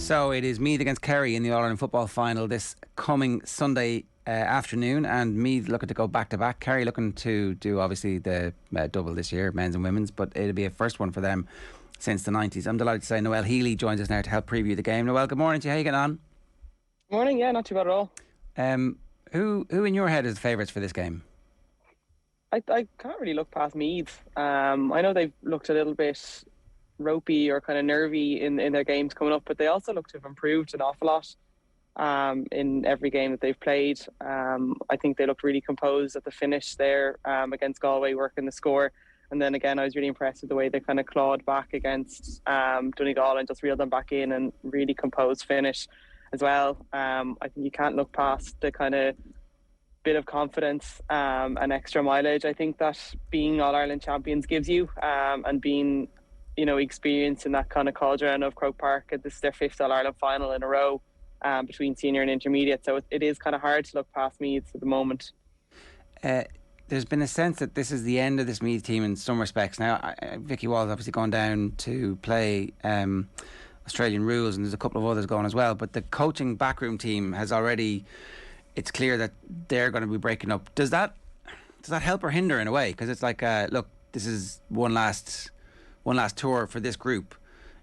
So it is Meath against Kerry in the All-Ireland football final this coming Sunday afternoon, and Meath looking to go back-to-back. Kerry looking to do obviously the double this year, men's and women's, but it'll be a first one for them since the 90s. I'm delighted to say Noelle Healy joins us now to help preview the game. Noelle, good morning to you. How are you getting on? Morning, yeah, not too bad at all. Who in your head is the favourites for this game? I can't really look past Meath. I know they've looked a little bit ropey or kind of nervy in their games coming up, but they also look to have improved an awful lot in every game that they've played. I think they looked really composed at the finish there against Galway, working the score. And then again, I was really impressed with the way they kind of clawed back against Donegal and just reeled them back in and really composed finish as well. I think you can't look past the kind of bit of confidence and extra mileage I think that being All-Ireland champions gives you, and being, you know, experienced in that kind of cauldron of Croke Park. This is their 5th All-Ireland final in a row between senior and intermediate, so it is kind of hard to look past Meath at the moment. There's been a sense that this is the end of this Meath team in some respects. Now, Vicky Wall's obviously gone down to play Australian rules, and there's a couple of others going as well, but the coaching backroom team has already, it's clear that they're going to be breaking up. Does that help or hinder in a way? Because it's like, look, this is one last tour for this group,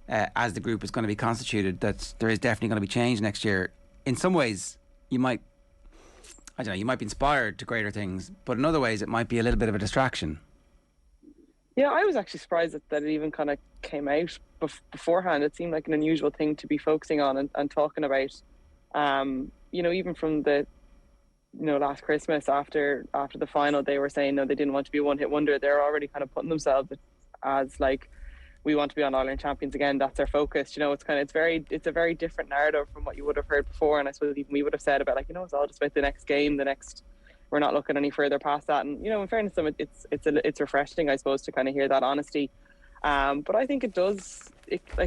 as the group is going to be constituted, that there is definitely going to be change next year. In some ways, you might be inspired to greater things, but in other ways it might be a little bit of a distraction. Yeah, I was actually surprised that it even kind of came out beforehand. It seemed like an unusual thing to be focusing on and talking about. You know, even from the, you know, last Christmas after the final, they were saying no, they didn't want to be a one-hit wonder. They're already kind of putting themselves as like, we want to be on All-Ireland champions again. That's our focus. You know, it's a very different narrative from what you would have heard before. And I suppose even we would have said about, like, you know, it's all just about the next game, we're not looking any further past that. And, you know, in fairness to them, it's refreshing, I suppose, to kind of hear that honesty. But I think it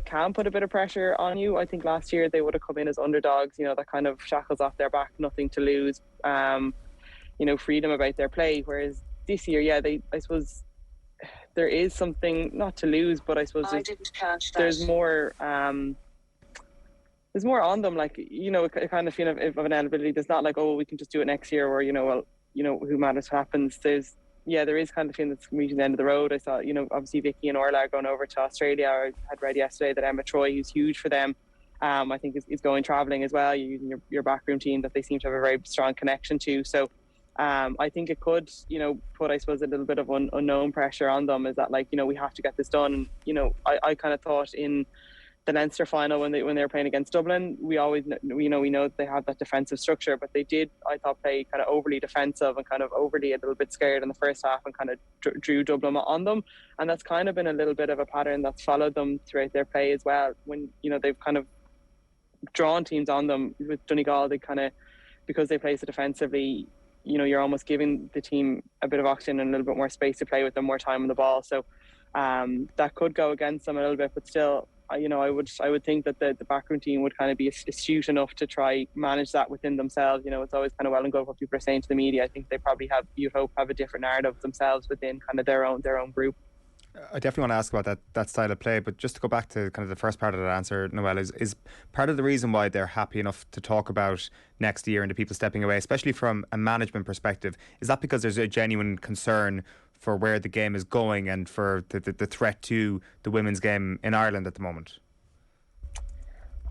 can put a bit of pressure on you. I think last year they would have come in as underdogs, you know, that kind of shackles off their back, nothing to lose, you know, freedom about their play. Whereas this year, yeah, I suppose there is something not to lose, but I suppose there's more on them, like, you know, a kind of feeling of inevitability. There's not like, oh, we can just do it next year, or, you know, well, you know, who matters what happens. There is kind of feeling that's reaching the end of the road. I saw, you know, obviously Vicky and Orla are going over to Australia. I had read yesterday that Emma Troy, who's huge for them, I think is going travelling as well. You're using your backroom team that they seem to have a very strong connection to. So I think it could, you know, put, I suppose, a little bit of unknown pressure on them. Is that, like, you know, we have to get this done. And, you know, I kind of thought in the Leinster final when they were playing against Dublin, we know that they have that defensive structure, but they did, I thought, play kind of overly defensive and kind of overly a little bit scared in the first half and kind of drew Dublin on them. And that's kind of been a little bit of a pattern that's followed them throughout their play as well. When, you know, they've kind of drawn teams on them with Donegal, they kind of, because they play so defensively, you know, you're almost giving the team a bit of oxygen and a little bit more space to play with them, more time on the ball. So that could go against them a little bit, but still, you know, I would think that the backroom team would kind of be astute enough to try manage that within themselves. You know, it's always kind of well and good what people are saying to the media. I think they probably have, you'd hope, have a different narrative themselves within kind of their own group. I definitely want to ask about that style of play, but just to go back to kind of the first part of that answer, Noelle, is part of the reason why they're happy enough to talk about next year and the people stepping away, especially from a management perspective, is that because there's a genuine concern for where the game is going and for the threat to the women's game in Ireland at the moment?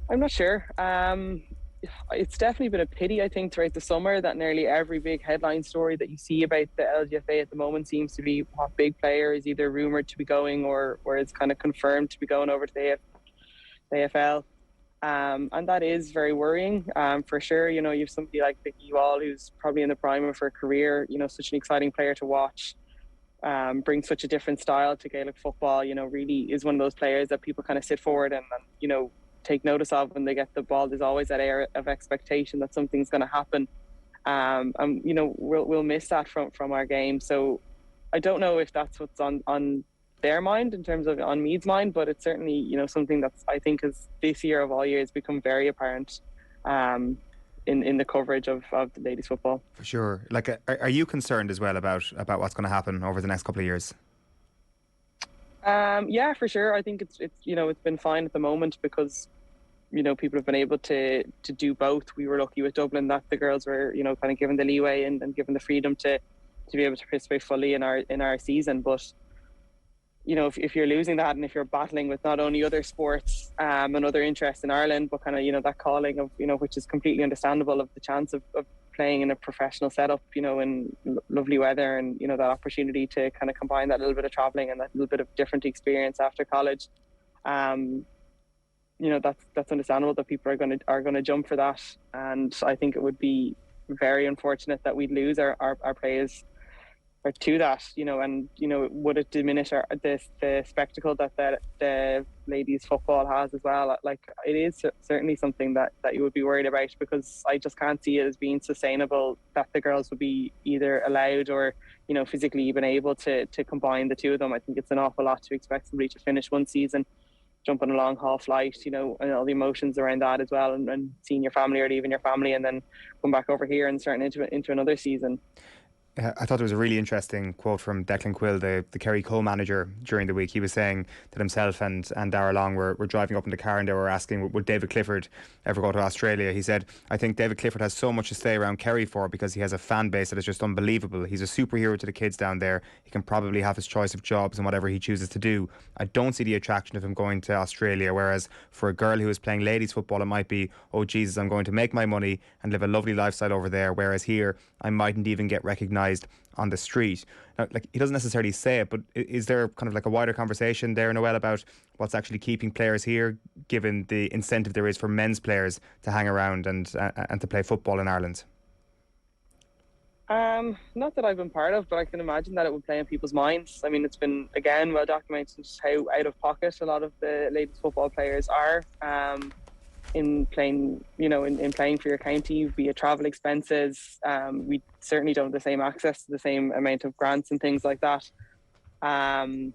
I'm not sure. It's definitely been a pity, I think, throughout the summer that nearly every big headline story that you see about the LGFA at the moment seems to be what big player is either rumoured to be going or is kind of confirmed to be going over to the AFL. And that is very worrying, for sure. You know, you have somebody like Vicky Wall, who's probably in the prime of her career, you know, such an exciting player to watch, brings such a different style to Gaelic football, you know, really is one of those players that people kind of sit forward and you know, take notice of when they get the ball. There's always that air of expectation that something's going to happen, and you know, we'll miss that from our game. So I don't know if that's what's on their mind in terms of on Meath's mind, but it's certainly, you know, something that's, I think, is this year of all years become very apparent in the coverage of the ladies football. For sure. Like, are you concerned as well about what's going to happen over the next couple of years? Yeah, for sure. I think it's you know, it's been fine at the moment because people have been able to do both. We were lucky with Dublin that the girls were, kind of given the leeway and given the freedom to be able to participate fully in our season. But if you're losing that, and if you're battling with not only other sports and other interests in Ireland, but kind of that calling of which is completely understandable, of the chance of playing in a professional setup, in lovely weather, and that opportunity to kind of combine that little bit of traveling and that little bit of different experience after college, that's understandable that people are going to jump for that. And I think it would be very unfortunate that we'd lose our players or to that, and would it diminish the spectacle that the ladies football has as well? Like, it is certainly something that you would be worried about, because I just can't see it as being sustainable that the girls would be either allowed or physically even able to combine the two of them. I think it's an awful lot to expect somebody to finish one season, jump on a long haul flight, and all the emotions around that as well, and seeing your family or leaving your family and then come back over here and starting into another season. I thought there was a really interesting quote from Declan Quill, the Kerry co-manager, during the week. He was saying that himself and Dara Long were driving up in the car, and they were asking, would David Clifford ever go to Australia? He said, I think David Clifford has so much to stay around Kerry for, because he has a fan base that is just unbelievable. He's a superhero to the kids down there. He can probably have his choice of jobs and whatever he chooses to do. I don't see the attraction of him going to Australia, whereas for a girl who is playing ladies football, it might be, oh Jesus, I'm going to make my money and live a lovely lifestyle over there, whereas here I mightn't even get recognised on the street. Now, like, he doesn't necessarily say it, but is there kind of like a wider conversation there, Noelle, about what's actually keeping players here, given the incentive there is for men's players to hang around and to play football in Ireland? Not that I've been part of, but I can imagine that it would play in people's minds. I mean, it's been, again, well documented how out of pocket a lot of the ladies football players are. In playing, in playing for your county, be it travel expenses. We certainly don't have the same access to the same amount of grants and things like that. And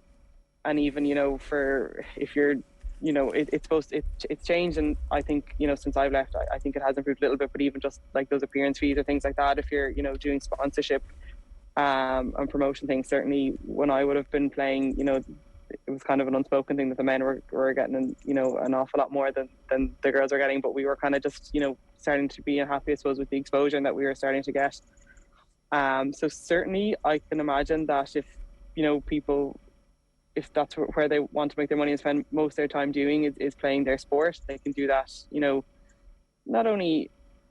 even, for if you're, it's changed. And I think, since I've left, I think it has improved a little bit, but even just like those appearance fees or things like that, if you're, doing sponsorship and promotion things, certainly when I would have been playing, it was kind of an unspoken thing that the men were getting, an awful lot more than the girls are getting. But we were kind of just, starting to be unhappy, I suppose, with the exposure that we were starting to get. So certainly I can imagine that if, people, if that's where they want to make their money and spend most of their time doing is playing their sport, they can do that, not only,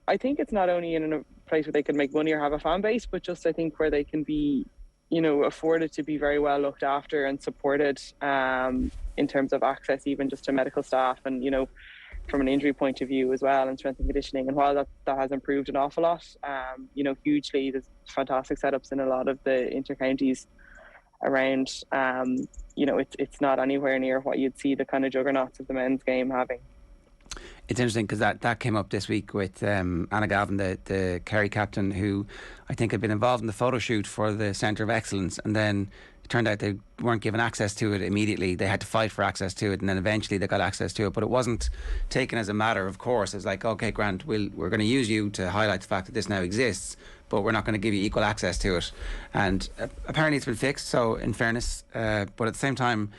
I think it's not only in a place where they can make money or have a fan base, but just I think where they can be, afforded to be very well looked after and supported in terms of access, even just to medical staff and, from an injury point of view as well, and strength and conditioning. And while that has improved an awful lot, hugely, there's fantastic setups in a lot of the inter-counties around. It's not anywhere near what you'd see the kind of juggernauts of the men's game having. It's interesting because that came up this week with Anna Galvin, the Kerry captain, who I think had been involved in the photo shoot for the Centre of Excellence, and then it turned out they weren't given access to it immediately. They had to fight for access to it, and then eventually they got access to it. But it wasn't taken as a matter of course. It's like, okay, Grant, we're going to use you to highlight the fact that this now exists, but we're not going to give you equal access to it. And apparently it's been fixed, so in fairness, but at the same time,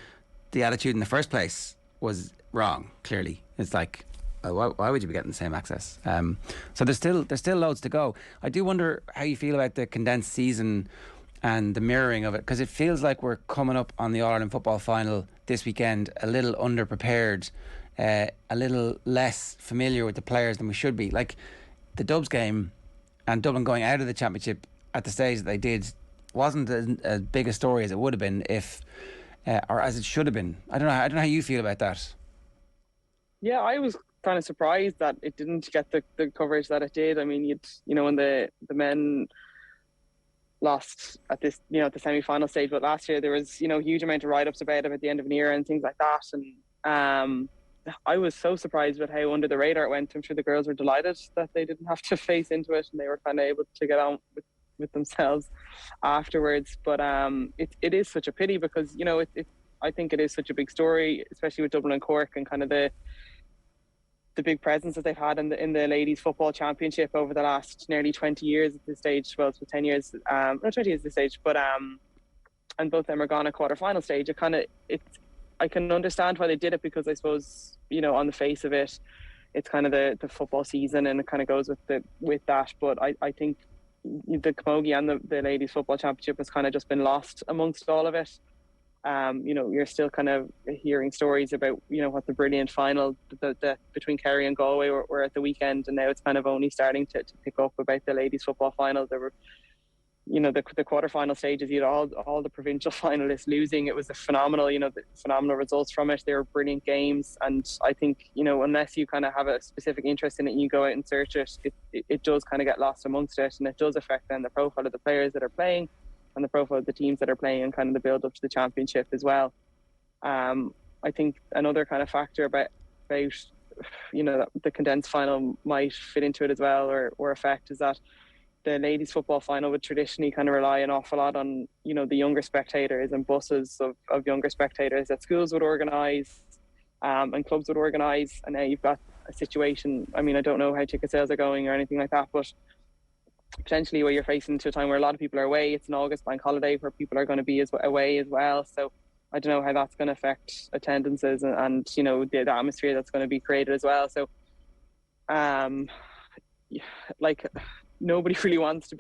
the attitude in the first place was wrong, clearly. It's like, why would you be getting the same access? So there's still loads to go. I do wonder how you feel about the condensed season and the mirroring of it, because it feels like we're coming up on the All-Ireland football final this weekend a little underprepared, a little less familiar with the players than we should be. Like the Dubs game and Dublin going out of the championship at the stage that they did wasn't as big a story as it would have been if, or as it should have been. I don't know how you feel about that. Yeah, I was kind of surprised that it didn't get the coverage that it did. I mean, when the men lost at this, at the semi-final stage, but last year there was, a huge amount of write-ups about it at the end of an era and things like that. And I was so surprised with how under the radar it went. I'm sure the girls were delighted that they didn't have to face into it and they were kind of able to get on with themselves afterwards. But it is such a pity because, I think it is such a big story, especially with Dublin and Cork and kind of the big presence that they've had in the ladies football championship over the last nearly 20 years at this stage. Well, it's 10 years, not 20 years at this stage, but and both of them are gone at quarter-final stage. I can understand why they did it, because I suppose, on the face of it, it's kind of the football season, and it kind of goes with that. But I think the Camogie and the Ladies Football Championship has kind of just been lost amongst all of it. You're still kind of hearing stories about, what the brilliant final the between Kerry and Galway were at the weekend, and now it's kind of only starting to pick up about the ladies football final. There were, the quarterfinal stages, you had all the provincial finalists losing. It was a phenomenal, the phenomenal results from it. They were brilliant games, and I think, unless you kind of have a specific interest in it and you go out and search it, it does kind of get lost amongst it, and it does affect then the profile of the players that are playing and the profile of the teams that are playing, and kind of the build up to the championship as well. I think another kind of factor about that the condensed final might fit into it as well, or affect, is that the ladies football final would traditionally kind of rely an awful lot on, the younger spectators and buses of younger spectators that schools would organise, and clubs would organise. And now you've got a situation, I don't know how ticket sales are going or anything like that, but potentially where you're facing to a time where a lot of people are away. It's an August bank holiday where people are going to be away as well. So I don't know how that's going to affect attendances and the atmosphere that's going to be created as well. So everybody wants to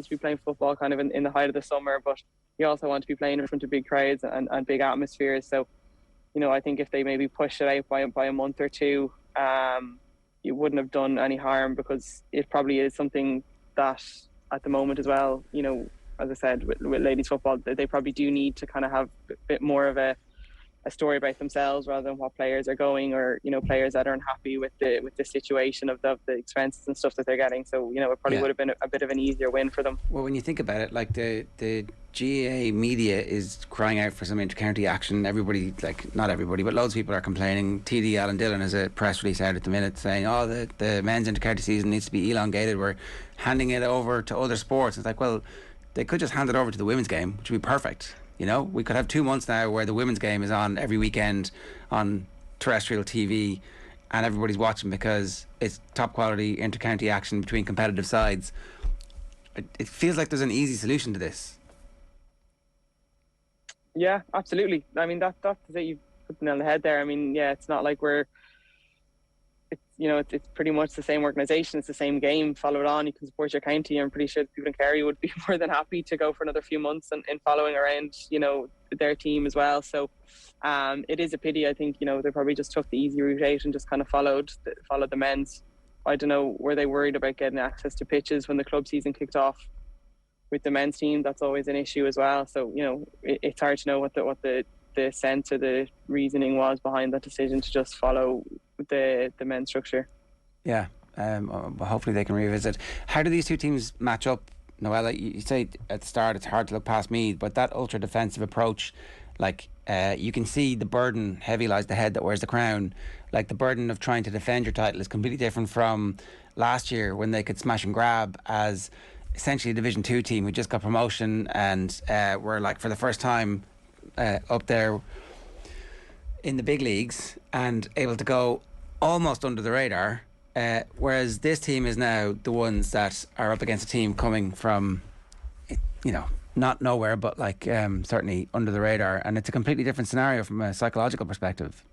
be playing football kind of in the height of the summer, but you also want to be playing in front of big crowds and big atmospheres. So I think if they maybe push it out by a month or two, it wouldn't have done any harm, because it probably is something that at the moment as well, as I said, with ladies football, they probably do need to kind of have a bit more of a story about themselves rather than what players are going, or players that aren't happy with the situation of the expenses and stuff that they're getting. So it probably would have been a bit of an easier win for them. Well, when you think about it, like the GAA media is crying out for some inter-county action. Everybody, like not everybody, but loads of people are complaining. TD Alan Dillon has a press release out at the minute saying, the men's inter-county season needs to be elongated. We're handing it over to other sports. It's like, well, they could just hand it over to the women's game, which would be perfect. We could have 2 months now where the women's game is on every weekend on terrestrial TV, and everybody's watching because it's top quality inter-county action between competitive sides. It feels like there's an easy solution to this. Yeah, absolutely. That's it. You've put the nail on the head there. It's not like it's pretty much the same organisation. It's the same game. Follow it on. You can support your county. I'm pretty sure the people in Kerry would be more than happy to go for another few months and following around, their team as well. So it is a pity. I think, they probably just took the easy route out and just kind of followed the men's. I don't know, were they worried about getting access to pitches when the club season kicked off with the men's team? That's always an issue as well. So, it's hard to know what the sense or the reasoning was behind that decision to just follow the men's structure. Yeah, hopefully they can revisit. How do these two teams match up, Noelle? You say at the start it's hard to look past Meath, but that ultra defensive approach, you can see the burden heavy lies the head that wears the crown. Like, the burden of trying to defend your title is completely different from last year, when they could smash and grab as essentially a Division 2 team who just got promotion and were for the first time up there in the big leagues and able to go almost under the radar, whereas this team is now the ones that are up against a team coming from not nowhere, but certainly under the radar, and it's a completely different scenario from a psychological perspective.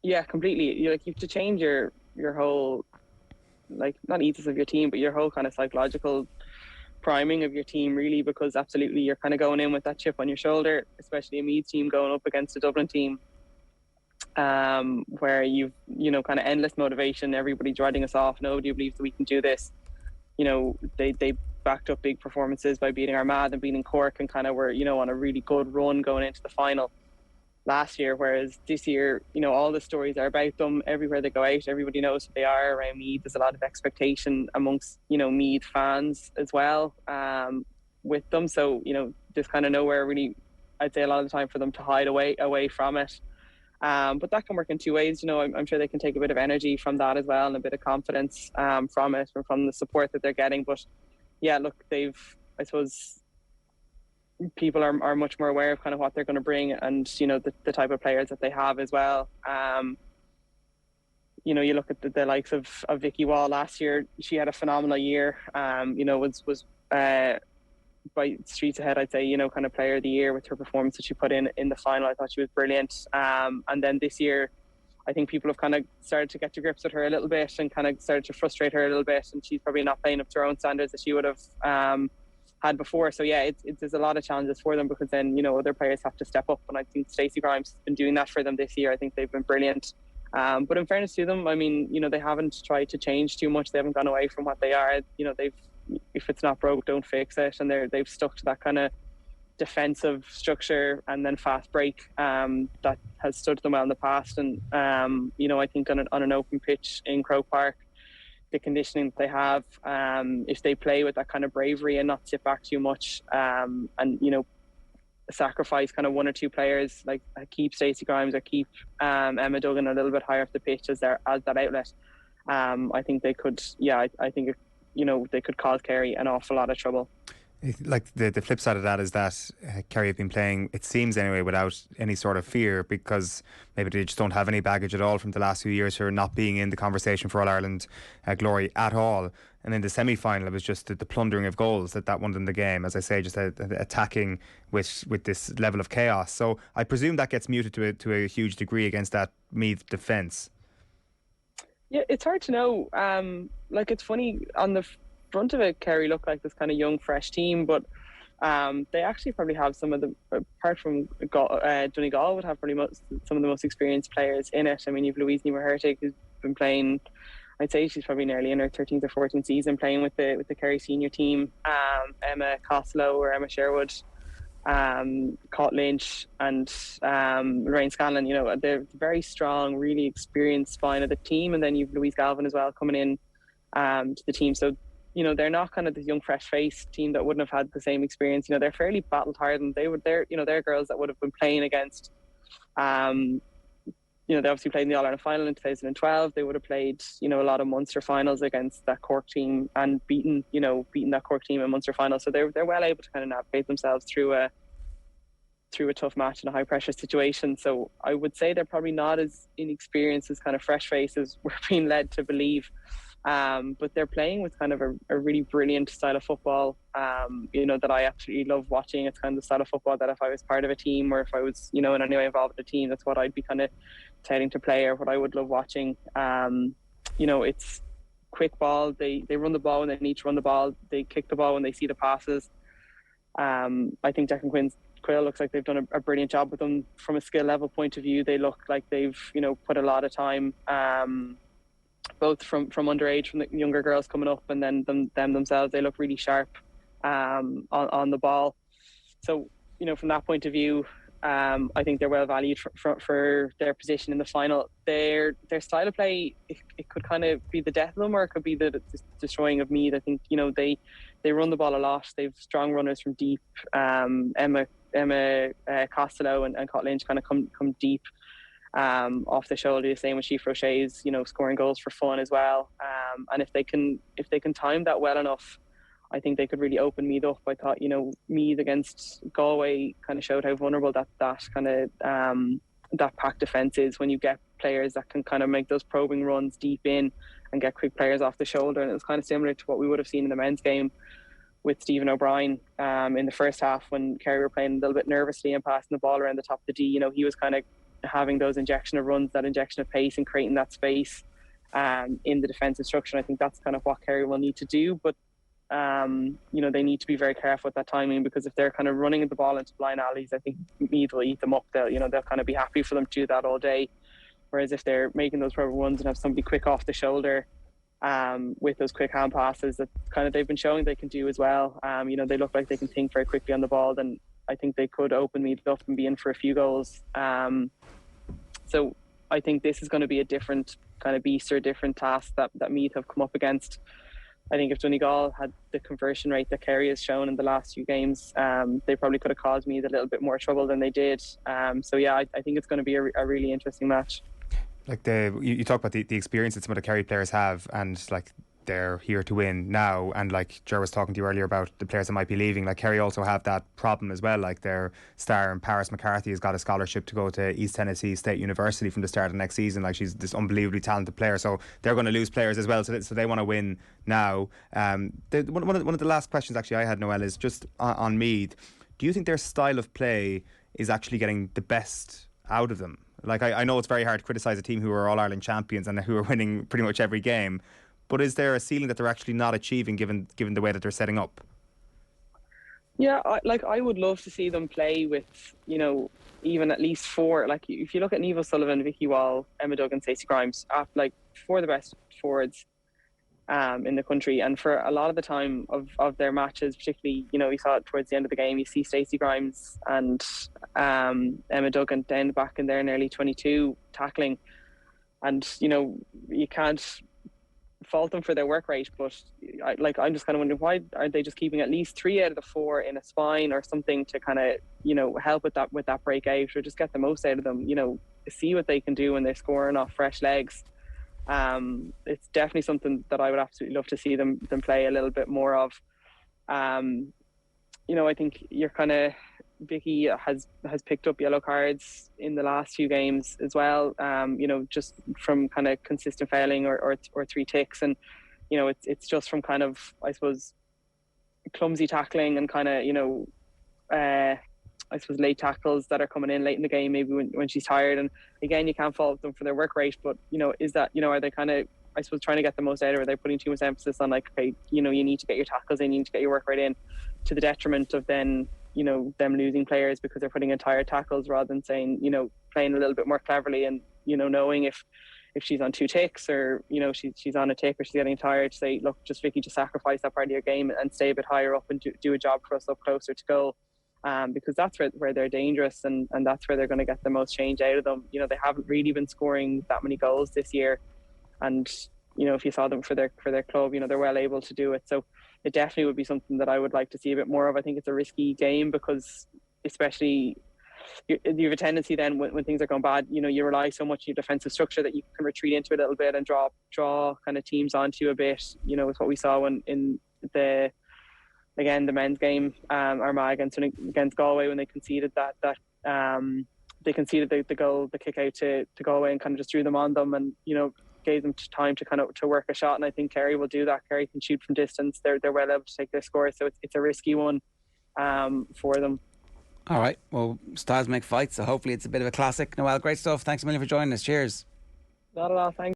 Yeah, completely. You have to change your whole, not ethos of your team, but your whole kind of psychological priming of your team, really, because absolutely you're kind of going in with that chip on your shoulder, especially a Meath team going up against a Dublin team, where you've kind of endless motivation. Everybody's writing us off. Nobody believes that we can do this. They backed up big performances by beating Armagh and beating Cork, and kind of were on a really good run going into the final last year, whereas this year all the stories are about them. Everywhere they go out, everybody knows who they are around Meath. There's a lot of expectation amongst Meath fans as well with them, so there's kind of nowhere really, I'd say, a lot of the time for them to hide away from it, but that can work in two ways. I'm sure they can take a bit of energy from that as well, and a bit of confidence from it and from the support that they're getting. But yeah, look, I suppose people are much more aware of kind of what they're going to bring, and the type of players that they have as well. You look at the likes of Vicky Wall last year. She had a phenomenal year. Was by streets ahead, I'd say, kind of player of the year with her performance that she put in the final. I thought she was brilliant. And then this year, I think people have kind of started to get to grips with her a little bit and kind of started to frustrate her a little bit, and she's probably not playing up to her own standards that she would have had before. So yeah, there's a lot of challenges for them, because then, you know, other players have to step up, and I think Stacey Grimes has been doing that for them this year. I think they've been brilliant. But in fairness to them, I mean, you know, they haven't tried to change too much. They haven't gone away from what they are. You know, if it's not broke, don't fix it, and they've stuck to that kind of defensive structure and then fast break that has stood them well in the past. And you know, I think on an open pitch in Croke Park, the conditioning that they have, if they play with that kind of bravery and not sit back too much, and, you know, sacrifice kind of one or two players, like keep Stacey Grimes or keep Emma Duggan a little bit higher up the pitch as that outlet, I think they could, I think, you know, they could cause Kerry an awful lot of trouble. Like the flip side of that is that Kerry have been playing, it seems anyway, without any sort of fear, because maybe they just don't have any baggage at all from the last few years for not being in the conversation for All-Ireland glory at all. And in the semi-final, it was just the plundering of goals that won them the game. As I say, just attacking with this level of chaos. So I presume that gets muted to a huge degree against that Meath defence. Yeah, it's hard to know. Like, it's funny, on the front of it, Kerry look like this kind of young, fresh team, but they actually probably have some of the, apart from Donegal, would have probably some of the most experienced players in it. I mean, you've Louise Nima-Hertig, who's been playing, I'd say she's probably nearly in her 13th or 14th season playing with the Kerry senior team. Emma Costello or Emma Sherwood, Caught Lynch, and Lorraine Scanlon. You know, they're very strong, really experienced spine of the team. And then you've Louise Galvin as well coming in to the team. So, you know, they're not kind of this young, fresh-faced team that wouldn't have had the same experience. You know, they're fairly battle-hardened. They're girls that would have been playing against. You know, they obviously played in the All-Ireland final in 2012. They would have played, you know, a lot of Munster finals against that Cork team and beaten that Cork team in Munster finals. So they're well able to kind of navigate themselves through a tough match in a high-pressure situation. So I would say they're probably not as inexperienced as kind of fresh faces we're being led to believe. But they're playing with kind of a really brilliant style of football, you know, that I absolutely love watching. It's kind of the style of football that if I was part of a team, or if I was, you know, in any way involved in a team, that's what I'd be kind of telling to play, or what I would love watching. You know, it's quick ball. They run the ball when they need to run the ball. They kick the ball when they see the passes. I think Declan Quill looks like they've done a brilliant job with them from a skill level point of view. They look like they've, you know, put a lot of time, both from underage, from the younger girls coming up, and then them themselves. They look really sharp on the ball. So, you know, from that point of view, I think they're well valued for their position in the final. Their style of play, it could kind of be the death of them, or it could be the destroying of Meath. I think, you know, they run the ball a lot. They've strong runners from deep. Emma Costello and Caught Lynch kind of come deep off the shoulder. The same with Sheaf Roche's, you know, scoring goals for fun as well. And if they can time that well enough, I think they could really open Meath up. I thought, you know, Meath against Galway kind of showed how vulnerable that kind of that pack defence is, when you get players that can kind of make those probing runs deep in and get quick players off the shoulder. And it was kind of similar to what we would have seen in the men's game with Stephen O'Brien in the first half, when Kerry were playing a little bit nervously and passing the ball around the top of the D. You know, he was kind of having those injection of runs, that injection of pace, and creating that space in the defensive structure. And I think that's kind of what Kerry will need to do. But you know, they need to be very careful with that timing, because if they're kind of running the ball into blind alleys, I think Meath will eat them up. They'll kind of be happy for them to do that all day. Whereas if they're making those proper runs and have somebody quick off the shoulder with those quick hand passes that kind of they've been showing they can do as well, you know, they look like they can think very quickly on the ball, then I think they could open Meath up and be in for a few goals. So I think this is going to be a different kind of beast, or a different task that Meath have come up against. I think if Donegal had the conversion rate that Kerry has shown in the last few games, they probably could have caused Meath a little bit more trouble than they did. So yeah, I think it's going to be a really interesting match. Like you talk about the experience that some of the Kerry players have, and like they're here to win now, and like Ger was talking to you earlier about the players that might be leaving, like Kerry also have that problem as well. Like their star in Paris McCarthy has got a scholarship to go to East Tennessee State University from the start of next season. Like, she's this unbelievably talented player, so they're going to lose players as well, so they want to win now. One of the last questions actually I had, Noelle, is just on Meath. Do you think their style of play is actually getting the best out of them? Like, I know it's very hard to criticise a team who are All-Ireland champions and who are winning pretty much every game, but is there a ceiling that they're actually not achieving given the way that they're setting up? Yeah, I would love to see them play with, even at least four. Like, if you look at Niamh Sullivan, Vicky Wall, Emma Duggan, Stacey Grimes, like four of the best forwards in the country. And for a lot of the time of their matches, particularly, you saw it towards the end of the game, you see Stacey Grimes and Emma Duggan down the back in their nearly 22 tackling. And, you can't fault them for their work rate, but I'm just kind of wondering, why aren't they just keeping at least 3 out of the 4 in a spine or something to kind of, help with that breakout, or just get the most out of them, see what they can do when they're scoring off fresh legs. It's definitely something that I would absolutely love to see them play a little bit more of. I think you're kind of, Vicky has picked up yellow cards in the last few games as well. Just from kind of consistent fouling or 3 ticks, and it's just from kind of, I suppose, clumsy tackling and kind of I suppose late tackles that are coming in late in the game, maybe when she's tired. And again, you can't fault them for their work rate, but is that, are they kind of, I suppose, trying to get the most out of it? Are they putting too much emphasis on, like, okay, you need to get your tackles in, you need to get your work rate in, to the detriment of then them losing players because they're putting in tired tackles, rather than saying, playing a little bit more cleverly and knowing if she's on 2 ticks, or she's on a tick, or she's getting tired, to say, look, just Vicky, just sacrifice that part of your game and stay a bit higher up and do a job for us up closer to goal. Because that's where they're dangerous, and that's where they're going to get the most change out of them. They haven't really been scoring that many goals this year, and if you saw them for their club, they're well able to do it. So it definitely would be something that I would like to see a bit more of. I think it's a risky game, because especially you have a tendency then when things are going bad, you rely so much on your defensive structure that you can retreat into it a little bit and draw kind of teams onto you a bit. With what we saw in the men's game, Armagh against Galway, when they conceded that they conceded the goal, the kick out to Galway, and kind of just threw them on them, and gave them time to kind of to work a shot. And I think Kerry will do that. Kerry can shoot from distance. They're well able to take their score, so it's a risky one for them. All right, well, styles make fights, so hopefully it's a bit of a classic. Noelle, great stuff. Thanks a million for joining us. Cheers. Not at all. Thanks.